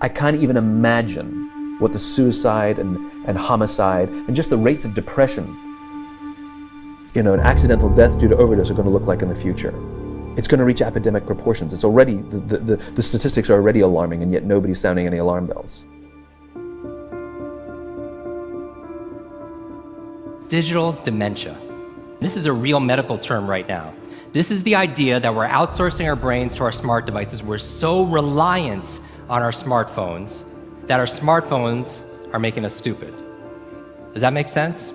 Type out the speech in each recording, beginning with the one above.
I can't even imagine what the suicide and homicide and just the rates of depression, and accidental deaths due to overdose are going to look like in the future. It's going to reach epidemic proportions. It's already, the statistics are already alarming, and yet nobody's sounding any alarm bells. Digital dementia. This is a real medical term right now. This is the idea that we're outsourcing our brains to our smart devices. We're so reliant on our smartphones that our smartphones are making us stupid. Does that make sense?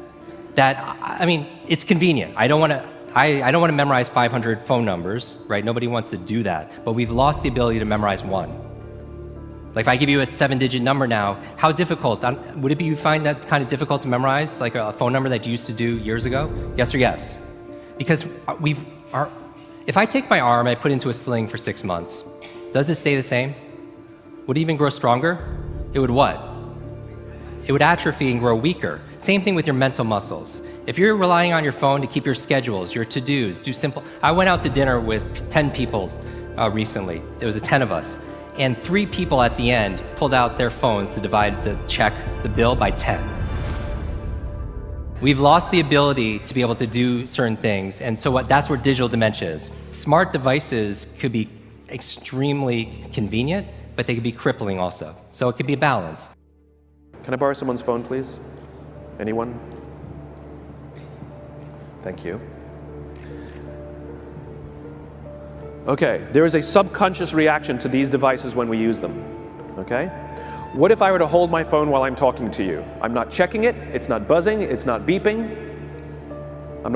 It's convenient. I don't want to memorize 500 phone numbers, right? Nobody wants to do that. But we've lost the ability to memorize one. Like if I give you a 7-digit number now, how difficult? Would it be you find that kind of difficult to memorize, like a phone number that you used to do years ago? Yes or yes? Because if I take my arm, I put it into a sling for 6 months, does it stay the same? Would it even grow stronger? It would what? It would atrophy and grow weaker. Same thing with your mental muscles. If you're relying on your phone to keep your schedules, your to-dos, do simple. I went out to dinner with 10 people recently. There was 10 of us. And 3 people at the end pulled out their phones to divide the bill by 10. We've lost the ability to be able to do certain things, and so that's where digital dementia is. Smart devices could be extremely convenient, but they could be crippling also. So it could be a balance. Can I borrow someone's phone, please? Anyone? Thank you. Okay, there is a subconscious reaction to these devices when we use them, okay? What if I were to hold my phone while I'm talking to you? I'm not checking it, it's not buzzing, it's not beeping, I'm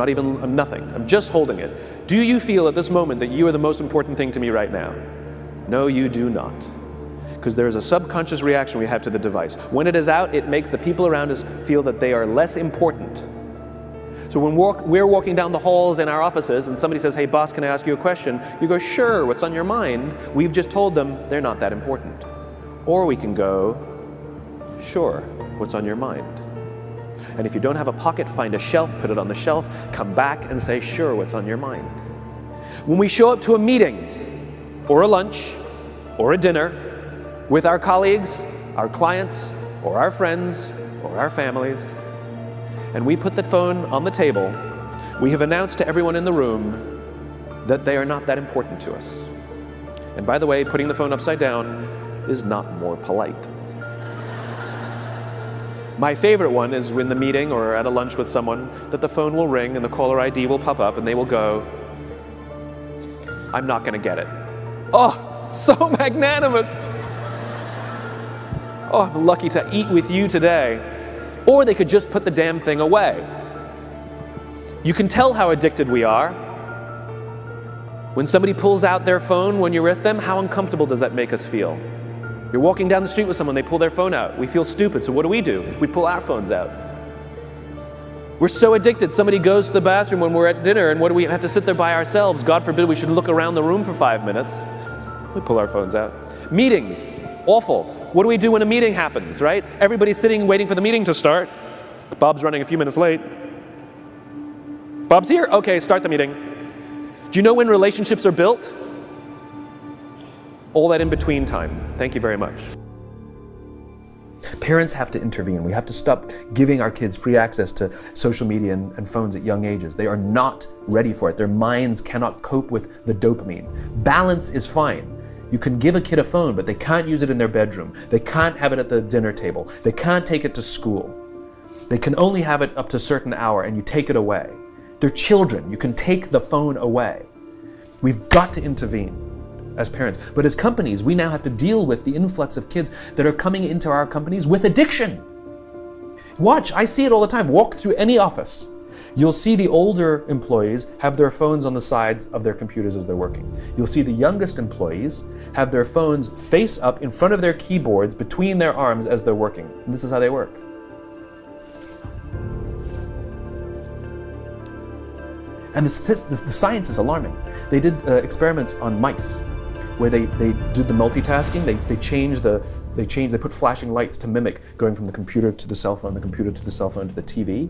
nothing, I'm just holding it. Do you feel at this moment that you are the most important thing to me right now? No, you do not. Because there is a subconscious reaction we have to the device. When it is out, it makes the people around us feel that they are less important. So when we're walking down the halls in our offices and somebody says, hey boss, can I ask you a question? You go, sure, what's on your mind? We've just told them they're not that important. Or we can go, sure, what's on your mind? And if you don't have a pocket, find a shelf, put it on the shelf, come back and say, sure, what's on your mind? When we show up to a meeting, or a lunch, or a dinner, with our colleagues, our clients, or our friends, or our families, and we put the phone on the table, we have announced to everyone in the room that they are not that important to us. And by the way, putting the phone upside down is not more polite. My favorite one is in the meeting or at a lunch with someone that the phone will ring and the caller ID will pop up and they will go, I'm not going to get it. Oh, so magnanimous. Oh, I'm lucky to eat with you today. Or they could just put the damn thing away. You can tell how addicted we are. When somebody pulls out their phone when you're with them, how uncomfortable does that make us feel? You're walking down the street with someone, they pull their phone out. We feel stupid, so what do? We pull our phones out. We're so addicted. Somebody goes to the bathroom when we're at dinner, and what do we have to sit there by ourselves? God forbid we should look around the room for 5 minutes. We pull our phones out. Meetings, awful. What do we do when a meeting happens, right? Everybody's sitting waiting for the meeting to start. Bob's running a few minutes late. Bob's here? Okay, start the meeting. Do you know when relationships are built? All that in between time. Thank you very much. Parents have to intervene. We have to stop giving our kids free access to social media and phones at young ages. They are not ready for it. Their minds cannot cope with the dopamine. Balance is fine. You can give a kid a phone, but they can't use it in their bedroom. They can't have it at the dinner table. They can't take it to school. They can only have it up to a certain hour, and you take it away. They're children. You can take the phone away. We've got to intervene as parents. But as companies, we now have to deal with the influx of kids that are coming into our companies with addiction. Watch, I see it all the time. Walk through any office. You'll see the older employees have their phones on the sides of their computers as they're working. You'll see the youngest employees have their phones face up in front of their keyboards between their arms as they're working. And this is how they work. And the science is alarming. They did experiments on mice where they did the multitasking. They put flashing lights to mimic going from the computer to the cell phone, the computer to the cell phone to the TV.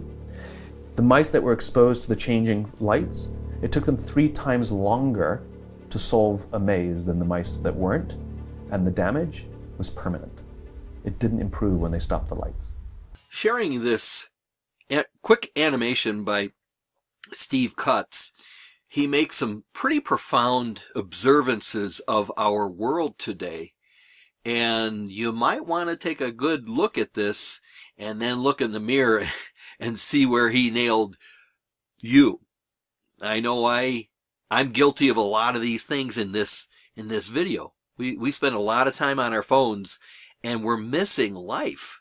The mice that were exposed to the changing lights, it took them 3 times longer to solve a maze than the mice that weren't. And the damage was permanent. It didn't improve when they stopped the lights. Sharing this quick animation by Steve Cutts, he makes some pretty profound observances of our world today. And you might want to take a good look at this and then look in the mirror and see where he nailed you. I know I'm guilty of a lot of these things in this video. We spend a lot of time on our phones and we're missing life.